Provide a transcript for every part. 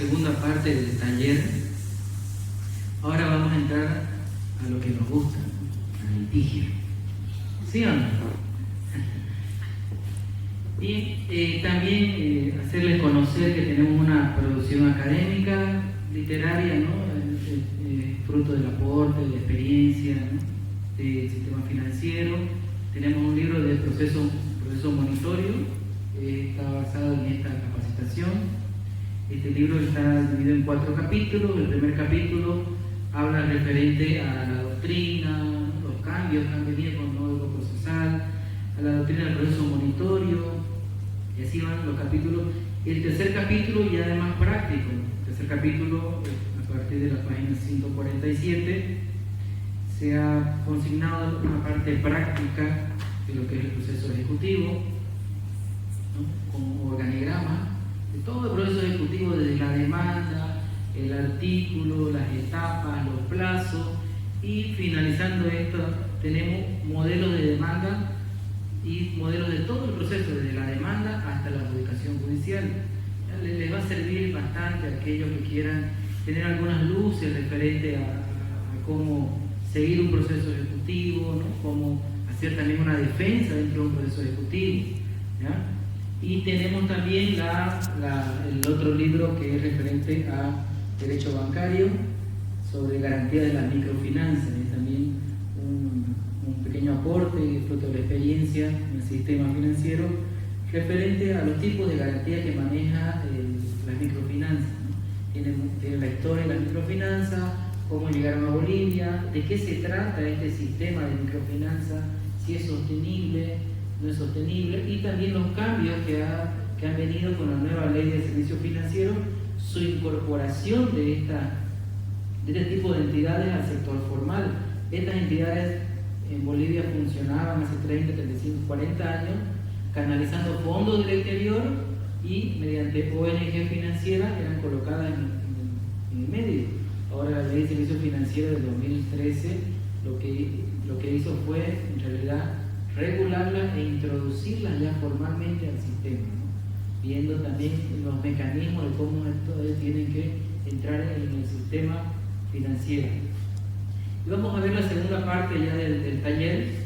segunda parte del taller. Ahora vamos a entrar a lo que nos gusta, al litigio. ¿Sí o no? Y también hacerles conocer que tenemos una producción académica, literaria, ¿no? Fruto del aporte, de la experiencia, ¿no? Del sistema financiero. Tenemos un libro de proceso monitorio, que está basado en esta capacitación. Este libro está dividido en 4 capítulos. El primer capítulo habla referente a la doctrina, los cambios que han venido con el nuevo procesal, a la doctrina del proceso monitorio, y así van los capítulos. El tercer capítulo ya es más práctico. El tercer capítulo, a partir de la página 147, se ha consignado una parte práctica de lo que es el proceso ejecutivo, ¿no? Con organigrama de todo el proceso ejecutivo, desde la demanda, el artículo, las etapas, los plazos, y finalizando esto tenemos modelos de demanda y modelos de todo el proceso, desde la demanda hasta la adjudicación judicial. Les va a servir bastante a aquellos que quieran tener algunas luces referente a cómo seguir un proceso ejecutivo, ¿no? Cómo hacer también una defensa dentro de un proceso ejecutivo, ¿ya? Y tenemos también el otro libro que es referente a derecho bancario, sobre garantía de las microfinanzas. Es también un pequeño aporte fruto de la experiencia en el sistema financiero referente a los tipos de garantía que maneja las microfinanzas, ¿no? Tiene la historia de las microfinanzas, cómo llegaron a Bolivia, de qué se trata este sistema de microfinanzas, si es sostenible, no es sostenible, y también los cambios que han venido con la nueva ley de servicios financieros, su incorporación de este tipo de entidades al sector formal. Estas entidades en Bolivia funcionaban hace 30, 35, 40 años, canalizando fondos del exterior y mediante ONG financieras eran colocadas en el medio. Ahora la ley de servicios financieros del 2013 lo que hizo fue en realidad regularlas e introducirlas ya formalmente al sistema, ¿no? Viendo también los mecanismos de cómo estos tienen que entrar en el sistema financiero. Y vamos a ver la segunda parte ya del taller.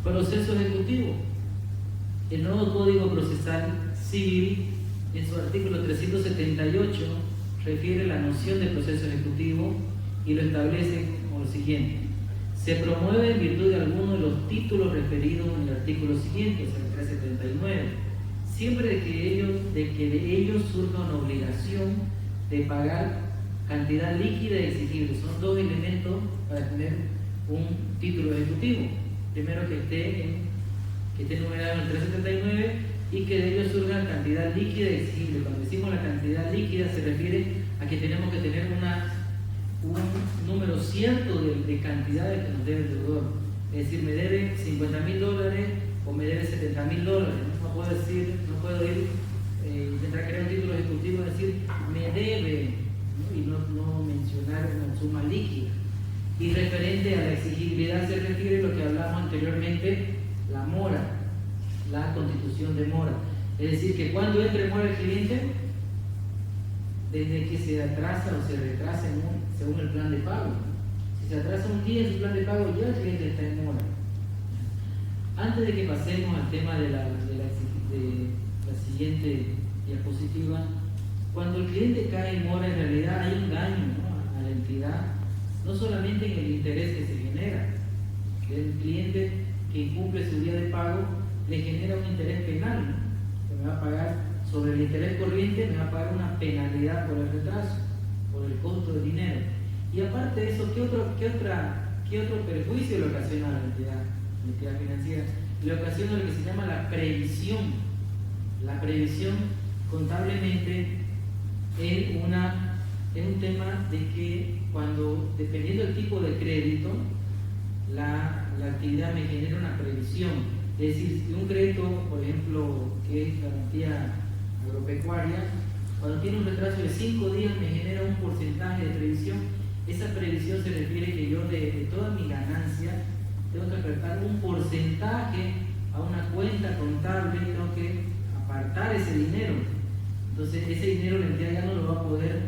Proceso ejecutivo. El nuevo Código Procesal Civil, en su artículo 378, refiere la noción de proceso ejecutivo y lo establece como lo siguiente: se promueve en virtud de alguno de los títulos referidos en el artículo siguiente, o sea, el 379, siempre de que de ellos surja una obligación de pagar cantidad líquida y exigible. Son 2 elementos para tener un título ejecutivo. Primero, que esté numerado en el 379 y que de ellos surja cantidad líquida y exigible. Cuando decimos la cantidad líquida se refiere a que tenemos que tener un número cierto de cantidades que nos debe el deudor. Es decir, me debe $50.000 o me debe $70.000. No puedo intentar crear un título ejecutivo y decir me debe, ¿no? Y no mencionar una suma líquida. Y referente a la exigibilidad se refiere a lo que hablamos anteriormente, la mora, la constitución de mora. Es decir, que cuando entre mora el cliente, desde que se atrasa o se retrasa según el plan de pago. Si se atrasa un día en su plan de pago, ya el cliente está en mora. Antes de que pasemos al tema de la siguiente diapositiva, cuando el cliente cae en mora, en realidad hay un daño, ¿no?, a la entidad, no solamente en el interés que se genera. El cliente que incumple su día de pago le genera un interés penal, ¿no?, que me va a pagar sobre el interés corriente, me va a pagar una penalidad por el retraso, por el costo del dinero. Y aparte de eso, ¿qué otro perjuicio le ocasiona a la entidad financiera? Le ocasiona lo que se llama la previsión. La previsión contablemente es un tema de que dependiendo del tipo de crédito, la actividad me genera una previsión. Es decir, si un crédito, por ejemplo, que es garantía agropecuaria, cuando tiene un retraso de 5 días me genera un porcentaje de previsión. Esa previsión se refiere que yo de toda mi ganancia tengo que aportar un porcentaje a una cuenta contable, tengo que captar ese dinero. Entonces ese dinero la entidad ya no lo va a poder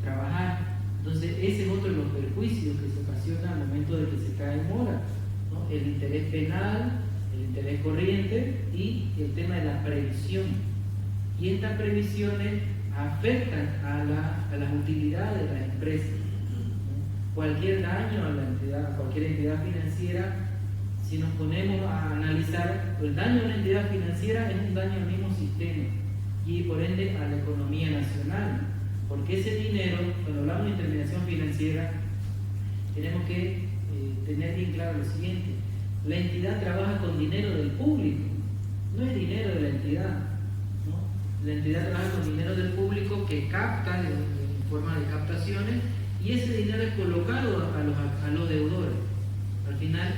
trabajar. Entonces ese es otro de los perjuicios que se ocasiona al momento de que se cae en mora, ¿no? El interés penal, el interés corriente y el tema de la previsión. Y estas previsiones afectan a las utilidades de las empresas. Cualquier daño a la entidad, a cualquier entidad financiera, si nos ponemos a analizar, el daño a la entidad financiera es un daño al mismo sistema y por ende a la economía nacional, porque ese dinero, cuando hablamos de intermediación financiera, tenemos que tener bien claro lo siguiente: la entidad trabaja con dinero del público, no es dinero de la entidad, ¿no? La entidad trabaja con dinero del público que capta en forma de captaciones, y ese dinero es colocado a los deudores. Al final,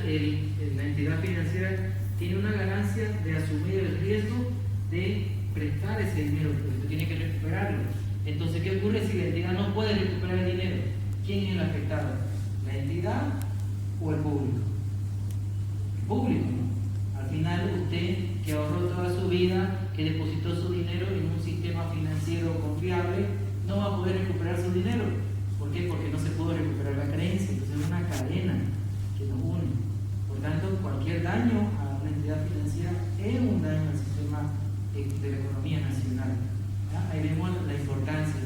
la entidad financiera tiene una ganancia de asumir el riesgo de prestar ese dinero, porque tiene que recuperarlo. Entonces, ¿qué ocurre si la entidad no puede recuperar el dinero? ¿Quién es el afectado? ¿La entidad o el público? El público, ¿no? Al final, usted que ahorró toda su vida, que depositó su dinero en un sistema financiero confiable, no va a poder recuperar su dinero. ¿Por qué? Porque no se pudo recuperar la creencia. Entonces es una cadena que nos une. Por tanto, cualquier daño a una entidad financiera es un daño al sistema de la economía nacional. ¿Ya? Ahí vemos la importancia.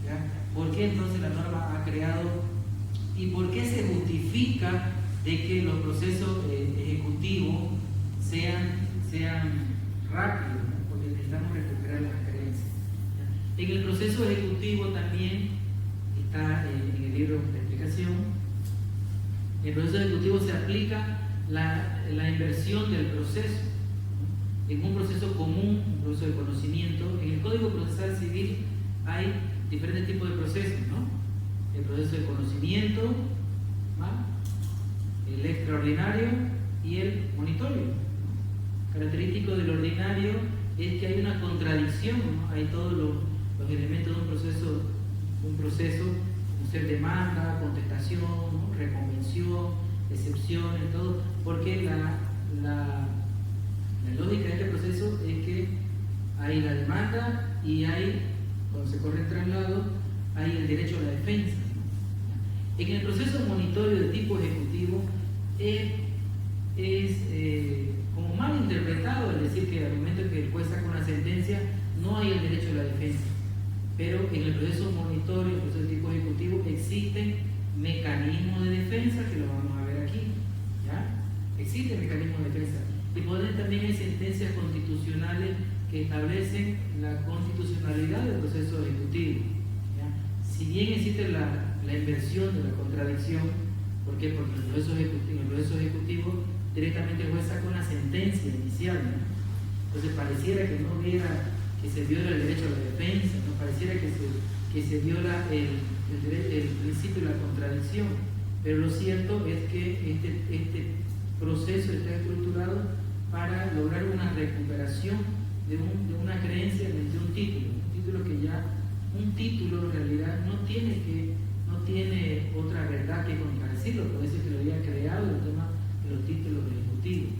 ¿Ya? ¿Por qué entonces la norma ha creado y por qué se justifica de que los procesos ejecutivos sean rápidos? ¿No? Porque necesitamos recuperar las creencias. ¿Ya? En el proceso ejecutivo también está en el libro de explicación. En el proceso ejecutivo se aplica la inversión del proceso, ¿no? En un proceso común, un proceso de conocimiento. En el Código Procesal Civil hay diferentes tipos de procesos, ¿no? El proceso de conocimiento, ¿no? El extraordinario y el monitorio. Característico del ordinario es que hay una contradicción, ¿no? Hay todos los elementos de un proceso, ser demanda, contestación, ¿no? Reconvención, excepciones, todo, porque la lógica de este proceso es que hay la demanda y hay, cuando se corre el traslado, hay el derecho a la defensa. En el proceso monitorio de tipo ejecutivo es como mal interpretado el decir que al momento en que el juez saca una sentencia no hay el derecho a la defensa. Pero en el proceso monitorio, el proceso de tipo ejecutivo, existen mecanismos de defensa que lo vamos a ver aquí. ¿Ya? Existen mecanismos de defensa. Y por ende también hay sentencias constitucionales que establecen la constitucionalidad del proceso ejecutivo. ¿Ya? Si bien existe la inversión de la contradicción, ¿por qué? Porque en el proceso ejecutivo directamente el juez saca una sentencia inicial, ¿no? Entonces pareciera que no hubiera, que se viola el derecho a la defensa, no pareciera que se viola el principio de la contradicción, pero lo cierto es que este proceso está estructurado para lograr una recuperación de una creencia de un título que ya, un título en realidad no tiene otra verdad que contradecirlo, por eso es que lo había creado el tema de los títulos ejecutivos.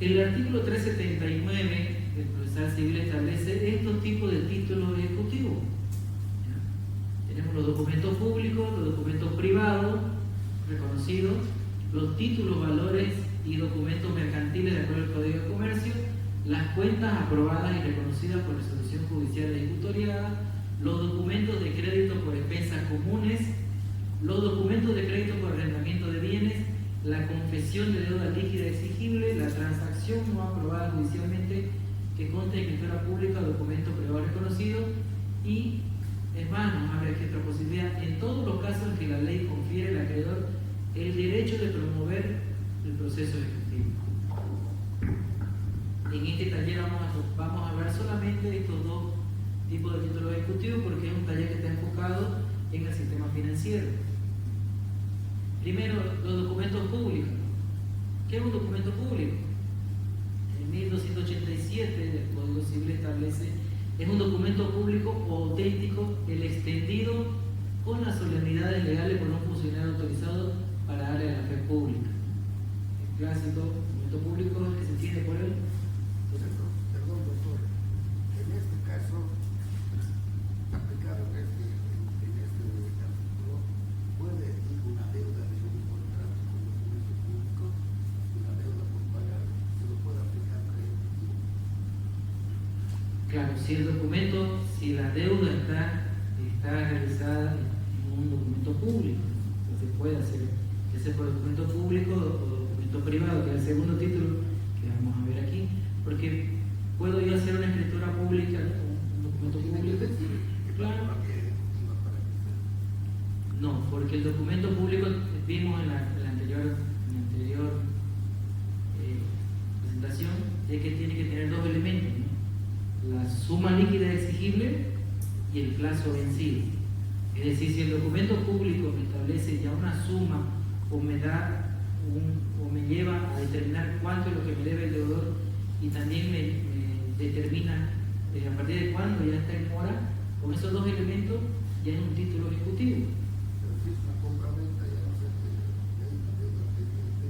El artículo 379 del Procesal Civil establece estos tipos de títulos ejecutivos. ¿Ya? Tenemos los documentos públicos, los documentos privados reconocidos, los títulos, valores y documentos mercantiles de acuerdo al Código de Comercio, las cuentas aprobadas y reconocidas por resolución judicial ejecutoriada, los documentos de crédito por expensas comunes, los documentos de crédito por arrendamiento de bienes, la confesión de deuda líquida exigible, la transacción no aprobada judicialmente que consta en escritura pública o documento privado reconocido, y es más, nos abre aquí otra posibilidad, en todos los casos en que la ley confiere al acreedor el derecho de promover el proceso ejecutivo. En este taller vamos a hablar solamente de estos dos tipos de títulos ejecutivos porque es un taller que está enfocado en el sistema financiero. Primero, los documentos públicos. ¿Qué es un documento público? En 1287 del Código Civil establece: es un documento público o auténtico el extendido con las solemnidades legales por un funcionario autorizado para darle a la fe pública. El clásico documento público que se entiende que por él. Perdón, doctor. En este caso, aplicado en este artículo, puede ir una deuda de un contrato con documento público, una deuda por pagar, se lo puede aplicar crédito. Claro, si el documento, si la deuda está realizada en un documento público, entonces puede hacer, ya sea por documento público o documento privado, que es el segundo título que vamos a ver aquí, porque puedo yo hacer una escritura pública, un documento público. Claro. No, porque el documento público vimos en la anterior presentación de que tiene que tener dos elementos, ¿no? La suma líquida exigible y el plazo vencido. Es decir, si el documento público me establece ya una suma o me da o me lleva a determinar cuánto es lo que me debe el deudor y también me determina a partir de cuándo ya está en mora, con esos dos elementos ya es un título ejecutivo. Pero si es una compra-venta, ya no sé que hay una deuda pendiente,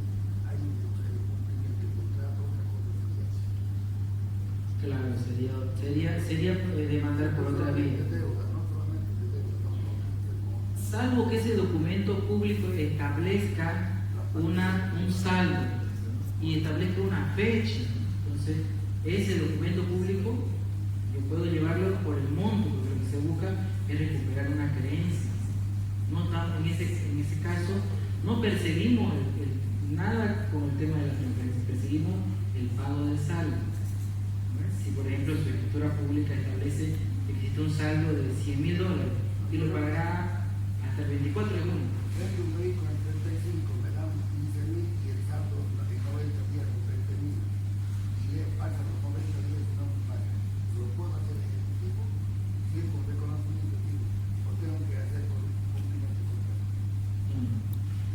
hay un cumplimiento de contrato, otra cosa Claro, sería. sería demandar por otra vía. Salvo que ese documento público establezca un saldo y establezca una fecha. Entonces, ese documento público yo puedo llevarlo por el monto, porque lo que se busca es recuperar una creencia. No estamos en ese caso, no perseguimos nada con el tema de la transferencia, perseguimos el pago del saldo. Si por ejemplo su escritura pública establece que existe un saldo de $100,000 y lo pagará hasta el 24 de junio. Vende un vehículo en 35, me dan 15,000 y el saldo en 90 días con 30,000. Y le pasan los 90 días y no me pagan. ¿Lo puedo hacer ejecutivo? Sí, con reconocimiento ejecutivo. ¿O tengo que hacer con cumplimiento de contrato?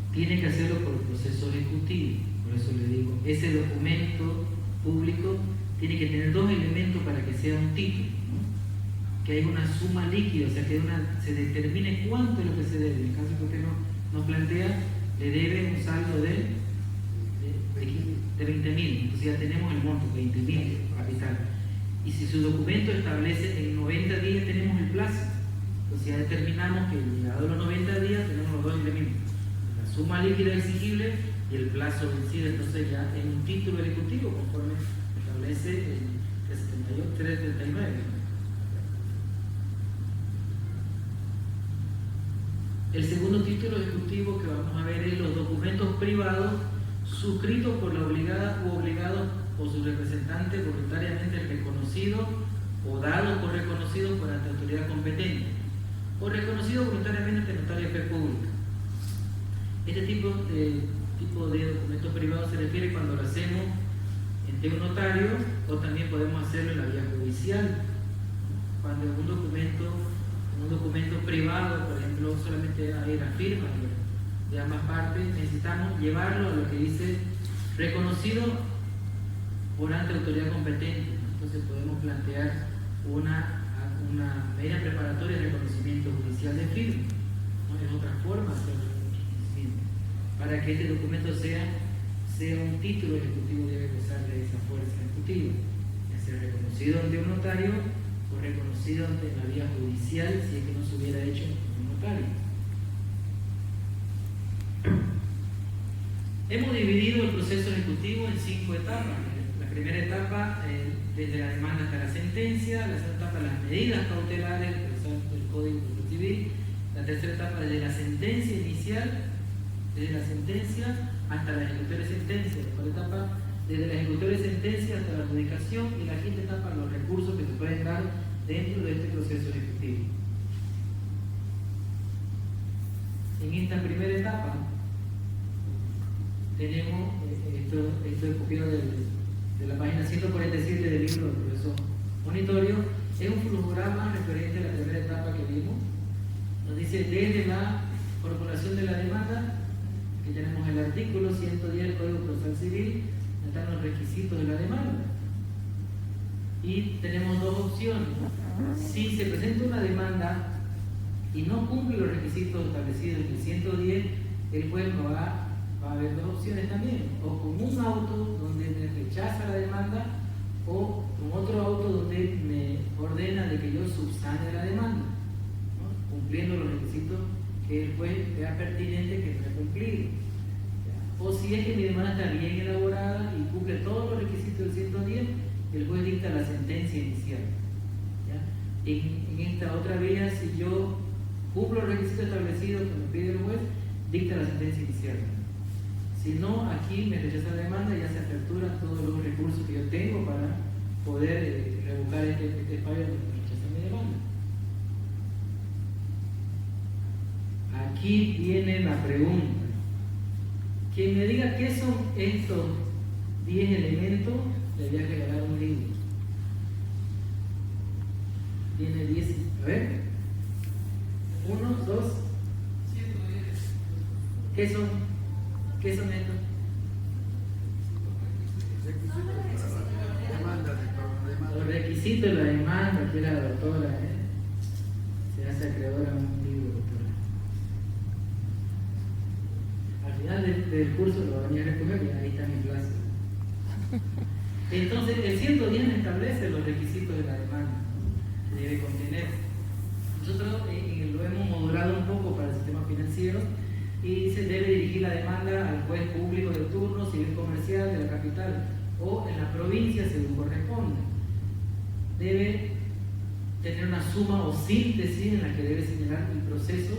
Tiene que hacerlo por el proceso ejecutivo. Por eso le digo, ese documento público tiene que tener dos elementos para que sea un título, ¿no? Que hay una suma líquida, o sea, que se determine cuánto es lo que se debe. En el caso que usted nos plantea, le debe un saldo de 20,000, entonces ya tenemos el monto, 20,000 capital. Y si su documento establece en 90 días tenemos el plazo, entonces ya determinamos que llegado a los 90 días tenemos los dos elementos, la suma líquida exigible y el plazo vencido. Entonces ya en un título ejecutivo conforme establece el 339. El segundo título ejecutivo que vamos a ver es los documentos privados suscritos por la obligada u obligado o su representante voluntariamente reconocido o dado por reconocido por ante autoridad competente o reconocido voluntariamente ante notario de fe pública. Este tipo de documentos privados se refiere cuando lo hacemos ante un notario o también podemos hacerlo en la vía judicial. Cuando un documento privado, por ejemplo, solamente hay la firma de ambas partes, necesitamos llevarlo a lo que dice reconocido por ante autoridad competente. Entonces podemos plantear una medida preparatoria de reconocimiento judicial de firma, ¿no? Es otra forma de hacer el reconocimiento. Para que este documento sea un título ejecutivo, debe gozar de esa fuerza ejecutiva, ya sea reconocido ante un notario o reconocido ante la vía judicial si es que no se hubiera hecho un notario. Hemos dividido el proceso ejecutivo en 5 etapas. La primera etapa, desde la demanda hasta la sentencia. La segunda etapa, las medidas cautelares del Código Civil. La tercera etapa, desde la sentencia inicial, desde la sentencia hasta la ejecutoria de sentencia. La cuarta etapa, desde la ejecutoria de sentencia hasta la adjudicación. Y la quinta etapa, los recursos que se pueden dar dentro de este proceso ejecutivo. En esta primera etapa tenemos, esto es copiado de la página 147 del libro del profesor Monitorio, es un flujograma referente a la primera etapa que vimos. Nos dice desde la formulación de la demanda, que tenemos el artículo 110 del Código Procesal Civil, donde están los requisitos de la demanda. Y tenemos dos opciones. Si se presenta una demanda y no cumple los requisitos establecidos en el 110, el juez va a haber dos opciones también: o con un auto donde rechaza la demanda que el juez vea pertinente que no he cumplido. ¿Ya? O si es que mi demanda está bien elaborada y cumple todos los requisitos del 110, el juez dicta la sentencia inicial. ¿Ya? En esta otra vía, si yo cumplo los requisitos establecidos que me pide el juez, dicta la sentencia inicial. Si no, aquí me rechaza la demanda y ya se aperturan todos los recursos que yo tengo para poder revocar este fallo de rechazar mi demanda. Aquí viene la pregunta. Quien me diga qué son estos 10 elementos, le voy a regalar un libro. Tiene 10. A ver. 1, 2. ¿Qué son? ¿Qué son estos? Los requisitos de la demanda, que la doctora, se hace acreedora a un libro, doctora. Al final del curso lo voy a recoger y ahí está mi clase. Entonces, el 110 establece los requisitos de la demanda que debe contener. Nosotros lo hemos modulado un poco para el sistema financiero y se debe dirigir la demanda al juez público de turno, civil comercial de la capital o en la provincia según corresponde. Debe tener una suma o síntesis en la que debe señalar el proceso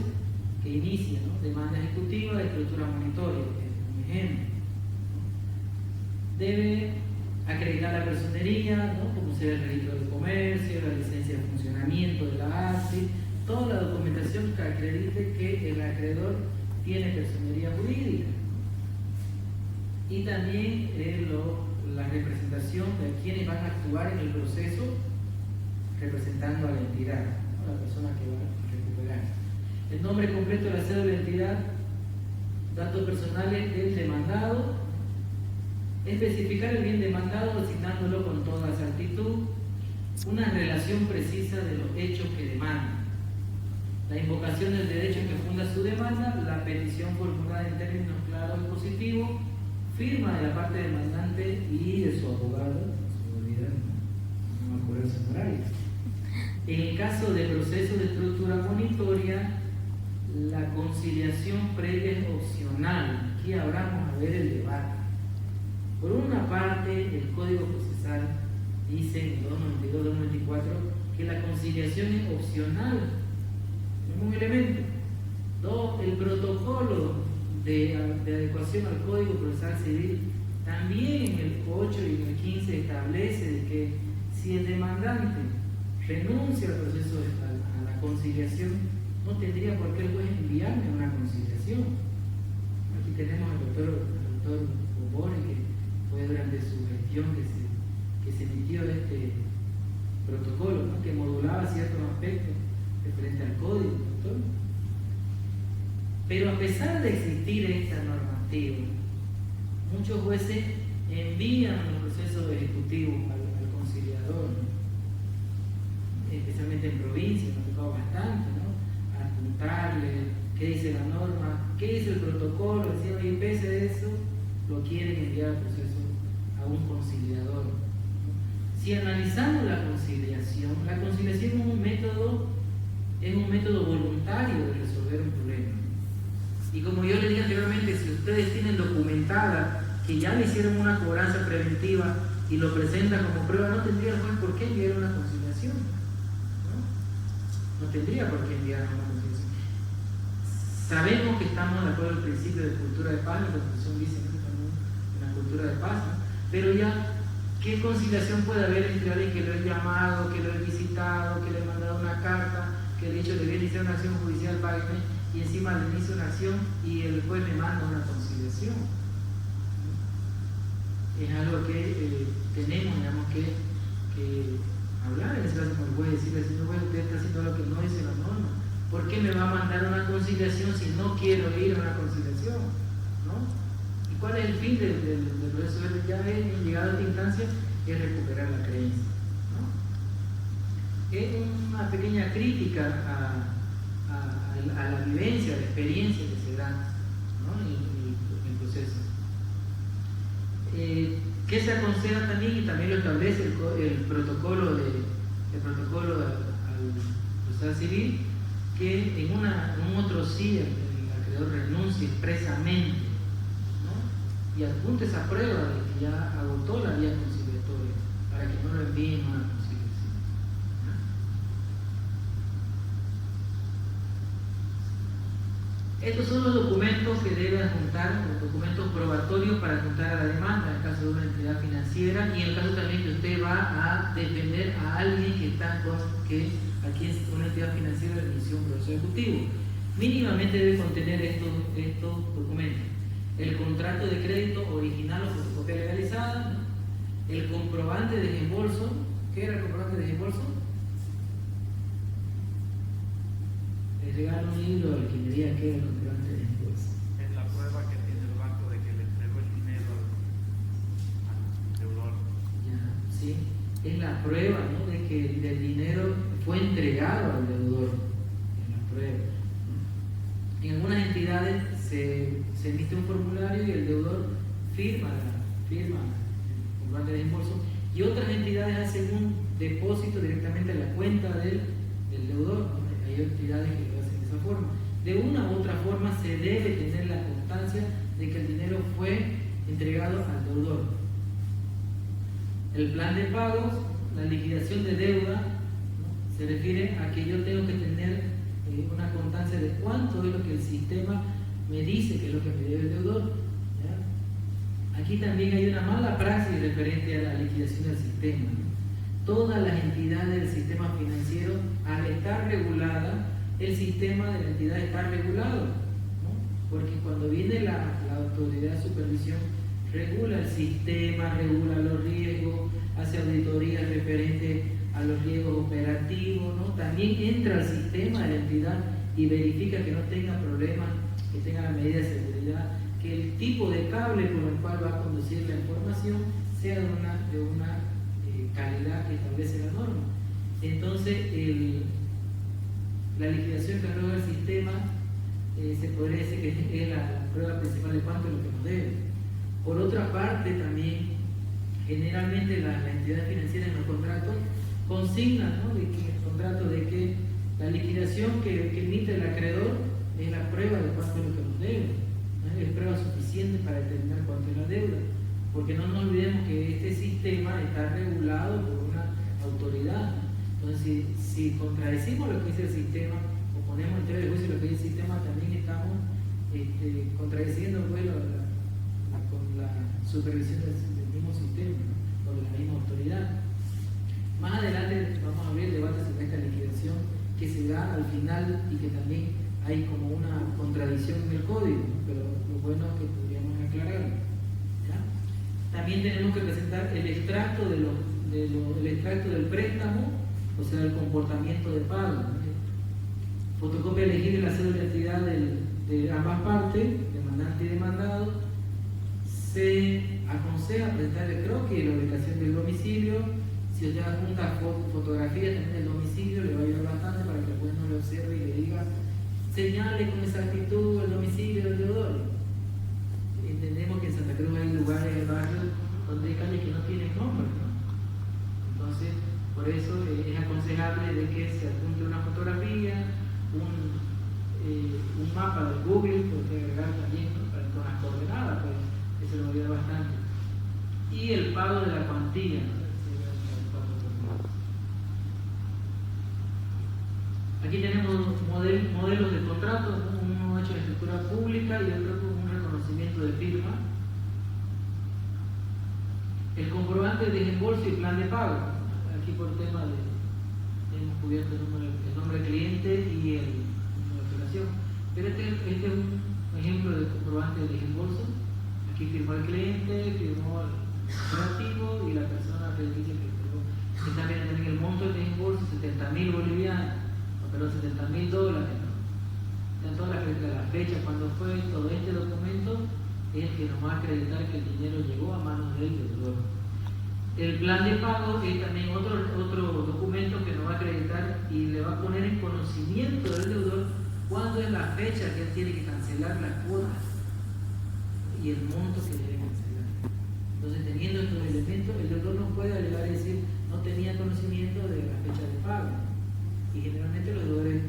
que inicia, ¿no? Demanda ejecutiva de estructura monitoria, un ejemplo. Debe acreditar la personería, ¿no? Como sea el registro de comercio, la licencia de funcionamiento de la ASI, toda la documentación que acredite que el acreedor tiene personería jurídica. Y también la representación de quienes van a actuar en el proceso representando a la entidad, ¿no? La persona que va a recuperar. El nombre completo de la cédula de identidad, datos personales del demandado, especificar el bien demandado asignándolo con toda exactitud, una relación precisa de los hechos que demanda, la invocación del derecho que funda su demanda, la petición formulada en términos claros y positivos, firma de la parte demandante y de su abogado, no me acuerdo ese horario. En el caso de proceso de estructura monitoria, la conciliación previa es opcional. Aquí habrá a ver el debate. Por una parte, el Código Procesal dice en 292-294 que la conciliación es opcional, es un elemento. Dos, el protocolo de adecuación al Código Procesal Civil también en el 8 y en el 15 establece de que si el demandante renuncia al proceso a la conciliación, no tendría por qué el juez enviarme una conciliación. Aquí tenemos al doctor Bobone, que fue durante su gestión que se emitió este protocolo, ¿no? Que modulaba ciertos aspectos referente al código, doctor. Pero a pesar de existir esta normativa, muchos jueces envían los procesos ejecutivos al conciliador, ¿no? Especialmente en provincia, nos ha tocado bastante, ¿no? A apuntarle qué dice la norma, qué dice el protocolo, decía, y pese de eso, lo quieren enviar al proceso a un conciliador. Si analizamos la conciliación es un método voluntario de resolver un problema. Y como yo les dije anteriormente, si ustedes tienen documentada que ya le hicieron una cobranza preventiva y lo presentan como prueba, no tendría el juez por qué enviar una conciliación. No tendría por qué enviar una conciliación. Sabemos que estamos de acuerdo al principio de cultura de paz, la Constitución dice que estamos en la cultura de paz, ¿no? Pero ya, ¿qué conciliación puede haber entre alguien que lo he llamado, que lo he visitado, que le he mandado una carta, que le he dicho que viene a iniciar una acción judicial, págueme, y encima le inicio una acción y el juez me manda una conciliación? Es algo que tenemos, digamos, que hablar en ese caso con el juez, decirle, señor juez, usted está haciendo algo que no dice la norma. ¿Por qué me va a mandar una conciliación si no quiero ir a una conciliación? ¿No? ¿Y cuál es el fin del proceso? Ya he llegado a esta instancia, es recuperar la creencia, ¿no? Es una pequeña crítica a la vivencia, a la experiencia que se da, ¿no? en el proceso. ¿Qué se aconseja también? Y también lo establece el protocolo al procesal civil, que en un otro sí el acreedor renuncie expresamente, ¿no? Y adjunte esa prueba de que ya agotó la vía conciliatoria para que no lo envíen a una conciliación. Estos son los documentos que debe adjuntar, los documentos probatorios para adjuntar a la demanda en el caso de una entidad financiera y en el caso también que usted va a defender a alguien que está aquí es una entidad financiera de inició un proceso ejecutivo. Mínimamente debe contener estos documentos: el contrato de crédito original o fotocopia legalizada, ¿no? El comprobante de desembolso. ¿Qué era el comprobante de desembolso? Le regalo un libro al que me diga qué era el comprobante de desembolso. Es la prueba que tiene el banco de que le entregó el dinero al deudor. Ya, sí. Es la prueba, ¿no?, de que el dinero fue entregado al deudor. Es la prueba. En algunas entidades se emite un formulario y el deudor firma el comprobante de desembolso, y otras entidades hacen un depósito directamente a la cuenta del deudor, ¿no? Hay entidades que lo hacen de esa forma. De una u otra forma se debe tener la constancia de que el dinero fue entregado al deudor. El plan de pagos, la liquidación de deuda, ¿no?, se refiere a que yo tengo que tener una constancia de cuánto es lo que el sistema me dice que es lo que me debe el deudor, ¿ya? Aquí también hay una mala praxis referente a la liquidación del sistema, ¿no? Todas las entidades del sistema financiero, al estar regulada, el sistema de la entidad está regulado, ¿no? Porque cuando viene la autoridad de supervisión, regula el sistema, regula los riesgos, hace auditorías referentes a los riesgos operativos, ¿no? También entra al sistema de la entidad y verifica que no tenga problemas, que tenga la medida de seguridad, que el tipo de cable con el cual va a conducir la información sea de una calidad que establece la norma. Entonces, la liquidación que arroja el sistema se podría decir que es la prueba principal de cuánto es lo que nos debe. Por otra parte, también, generalmente las entidades financieras en los contratos consignan, ¿no?, de que la liquidación que emite el acreedor es la prueba de cuánto es lo que nos debe, ¿no? Es prueba suficiente para determinar cuánto es la deuda, porque no nos olvidemos que este sistema está regulado por una autoridad, ¿no? Entonces, si contradecimos lo que dice el sistema o ponemos en tela de juicio lo que dice el sistema, también estamos contradiciendo, pues, con la supervisión del mismo sistema, ¿no?, o de la misma autoridad. Más adelante vamos a abrir debate sobre esta liquidación que se da al final y que también hay como una contradicción en el código, ¿no?, pero lo bueno es que podríamos aclararlo, ¿ya? También tenemos que presentar el extracto el extracto del préstamo, o sea, el comportamiento de pago, ¿no? Fotocopia elegida de la cédula de identidad de ambas partes, demandante y demandado. Se aconseja presentar el croquis y la ubicación del domicilio. Si usted adjunta fotografías también del domicilio, le va a ayudar bastante para que el juez no lo observe y le diga, señale con exactitud el domicilio del deudor. Entendemos que en Santa Cruz hay lugares del barrio donde hay calles que no tienen nombre, ¿no? Entonces, por eso es aconsejable de que se adjunte una fotografía, un mapa de Google, puede agregar también, ¿no?, con las coordenadas, pues eso lo ayuda bastante. Y el pago de la cuantía, ¿no? Aquí tenemos modelos de contratos, ¿no?, uno hecho de escritura pública y otro con un reconocimiento de firma. El comprobante de desembolso y plan de pago. Aquí por tema hemos cubierto el nombre del cliente y el número de operación. Pero este es un ejemplo de comprobante de desembolso. Aquí firmó el cliente, firmó el operativo y la persona crediticia que entregó. Aquí también tienen el monto de desembolso, 70.000 bolivianos, pero $70.000, ¿no? En toda la fecha, cuando fue todo este documento, es el que nos va a acreditar que el dinero llegó a manos del deudor. El plan de pago es también otro documento que nos va a acreditar y le va a poner en conocimiento del deudor cuándo es la fecha que él tiene que cancelar las cuotas y el monto que debe cancelar. Entonces, teniendo estos elementos, el deudor no puede alegar y decir no tenía conocimiento de la fecha de pago. Y generalmente los deudores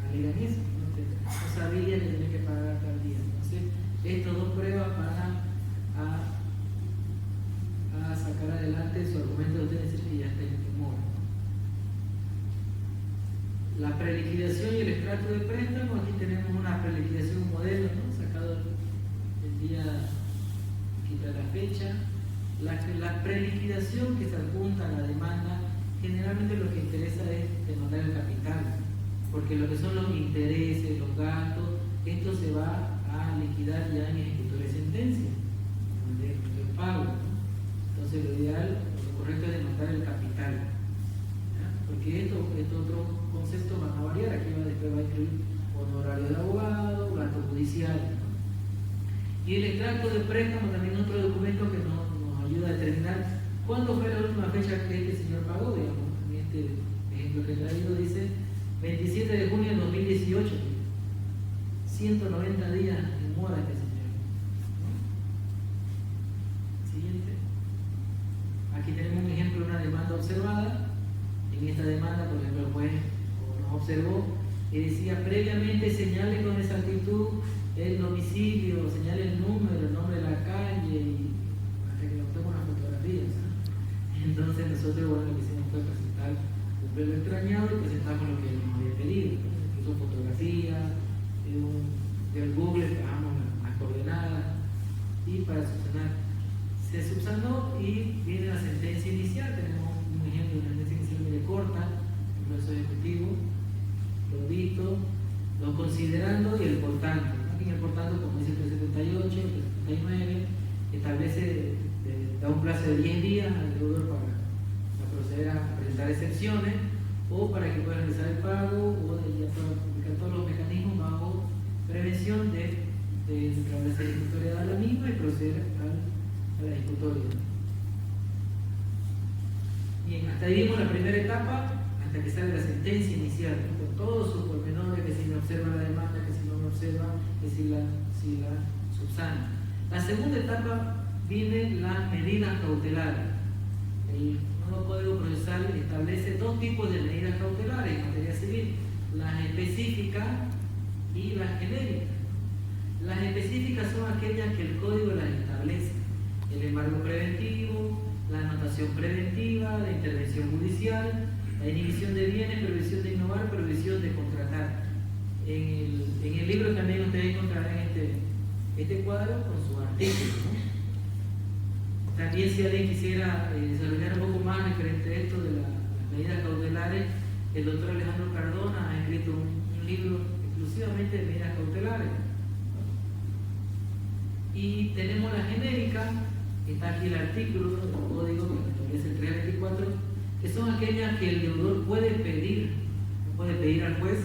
alegan eso. parte de su argumento de usted dice que ya está en temor. La preliquidación y el extracto de préstamo, aquí tenemos una preliquidación modelo, ¿no? Sacado el día, quita la fecha. La preliquidación que se adjunta a la demanda, generalmente lo que interesa es demandar el capital, porque lo que son los intereses, los gastos, esto se va a liquidar ya en ejecutoria de sentencia, el pago, ¿no? Entonces lo ideal, lo correcto es demandar el capital, ¿ya? Porque estos otros conceptos van a variar. Aquí después va a incluir honorario de abogado, gastos judiciales, ¿no? Y el extracto de préstamo también es otro documento que nos ayuda a determinar cuándo fue la última fecha que este señor pagó, digamos. En este ejemplo que he traído dice 27 de junio de 2018, 190 días en mora este señor, ¿no? Siguiente. Aquí tenemos un ejemplo de una demanda observada. En esta demanda, por ejemplo, el juez nos observó y decía: previamente señale con exactitud el domicilio, señale el número, el nombre de la calle, y hasta que nos toma unas fotografías, ¿no? Entonces nosotros, bueno, lo que hicimos fue presentar un pleno extrañado y presentamos lo que nos había pedido, ¿no? Que son fotografías, del Google, bajamos las coordenadas, y para subsanar. Se subsanó y viene la sentencia inicial. Tenemos un ejemplo de una sentencia inicial medio corta, el proceso ejecutivo, lo visto, lo considerando y el por tanto, ¿no? En el por tanto, como dice el 378, el 379, establece, da un plazo de 10 días al deudor para proceder a presentar excepciones, o para que pueda realizar el pago, o ya para publicar todos los mecanismos bajo prevención de establecer la ejecutoria de la misma y proceder a la ejecutoria. Bien, hasta ahí vimos la primera etapa, hasta que sale la sentencia inicial, ¿no? Con todos sus pormenores, que si me observa la demanda, que si no me observa, que si la subsana. La segunda etapa viene las medidas cautelares. El nuevo Código Procesal establece dos tipos de medidas cautelares en materia civil: las específicas y las genéricas. Las específicas son aquellas que el Código las establece: el embargo preventivo, la anotación preventiva, la intervención judicial, la inhibición de bienes, prohibición de innovar, prohibición de contratar. En el libro también ustedes encontrarán este cuadro con sus artículos, ¿no? También, si alguien quisiera desarrollar un poco más referente a esto de las medidas cautelares, el doctor Alejandro Cardona ha escrito un libro exclusivamente de medidas cautelares. Y tenemos la genérica, está aquí el artículo del código que es el 324, que son aquellas que el deudor puede pedir al juez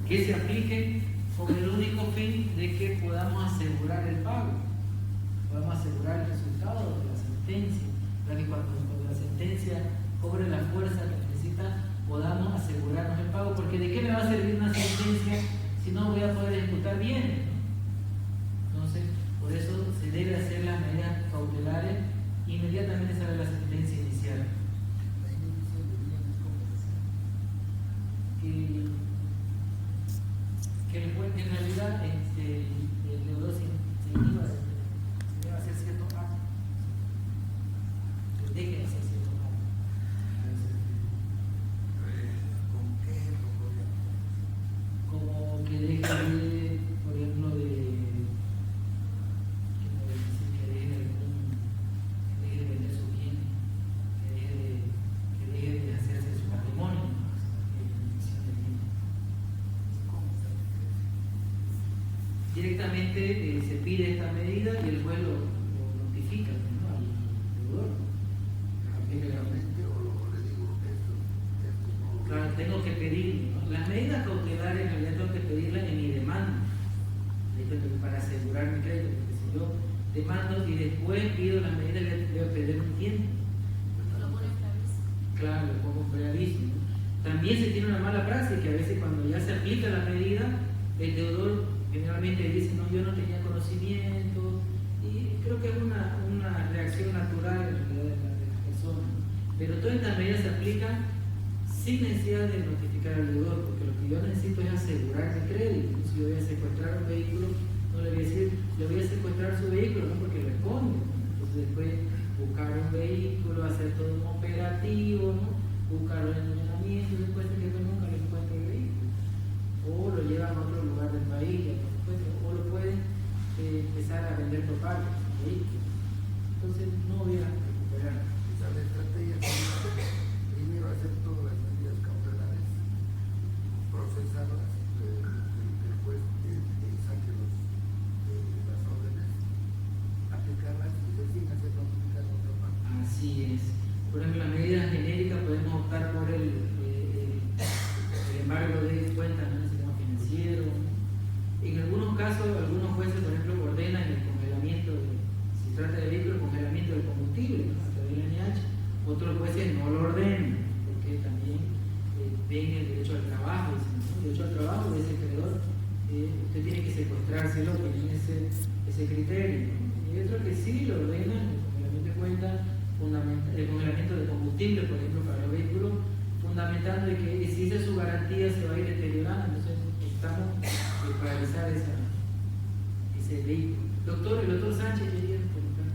que se apliquen con el único fin de que podamos asegurar el pago, podamos asegurar el resultado de la sentencia, para que cuando la sentencia cobre la fuerza que necesita, podamos asegurarnos el pago. Porque ¿de qué me va a servir una sentencia si no voy a poder ejecutar bienes, ¿no? Entonces, por eso se debe hacer las medidas cautelares inmediatamente sale la sentencia inicial. Que el juez, en realidad, el deudor se inhiba de hacer cierto acto, deje de hacer cierto acto. ¿Con qué ejemplo podría? Como que deje de, por ejemplo, que deje de vender sus bienes, que deje de hacerse su patrimonio, ¿no? Directamente se pide esta medida y el juez lo notifica, ¿no? Al deudor. Técnicamente, o le digo esto no. Claro, tengo que pedir, ¿no? Las medidas cautelares en realidad tengo que pedirlas en mi demanda, para asegurar mi crédito, porque si yo demando y después pido las medidas, debo perder un tiempo. Claro, le pongo preaviso, ¿no? También se tiene una mala práctica, que a veces cuando ya se aplica la medida, el deudor generalmente dice: no, yo no tenía conocimiento, y creo que es una reacción natural en realidad de las personas. Pero todas estas medidas se aplican sin necesidad de notificar al deudor, porque lo que yo necesito es asegurar mi crédito. Si yo voy a secuestrar un vehículo, no le voy a decir: le voy a secuestrar su vehículo, no, porque responde, ¿no? Entonces después buscar un vehículo, hacer hacer todo un operativo, ¿no? Buscarlo en el almacenamiento, después de que nunca le encuentre el vehículo. O lo llevan a otro lugar del país, ya no lo encuentra, o lo pueden empezar a vender por partes el vehículo. Entonces no hubiera que recuperar. Esa es la estrategia. Primero hacer todas las medidas cautelares, procesarlas, después saque las órdenes, aplicarlas y recién hacer notificar a otra parte. Así es. Por ejemplo, las medidas genéricas podemos optar por el embargo de cuentas en el sistema financiero. En algunos casos, algunos jueces, por ejemplo, ordenan el congelamiento, si trata de vehículos, el congelamiento del combustible, ¿no? A través del NH. Otros jueces no lo ordenan, porque también ven el derecho al trabajo, dicen, ¿no? El derecho al trabajo de ese creador, usted tiene que secuestrárselo, tienen ese criterio, ¿no? Y otros que sí lo ordenan, el congelamiento de cuentas, el congelamiento de combustible, por ejemplo, para los vehículos, fundamentando de que si esa es su garantía se va a ir deteriorando, entonces necesitamos paralizar ese vehículo. Doctor, el doctor Sánchez quería colocar.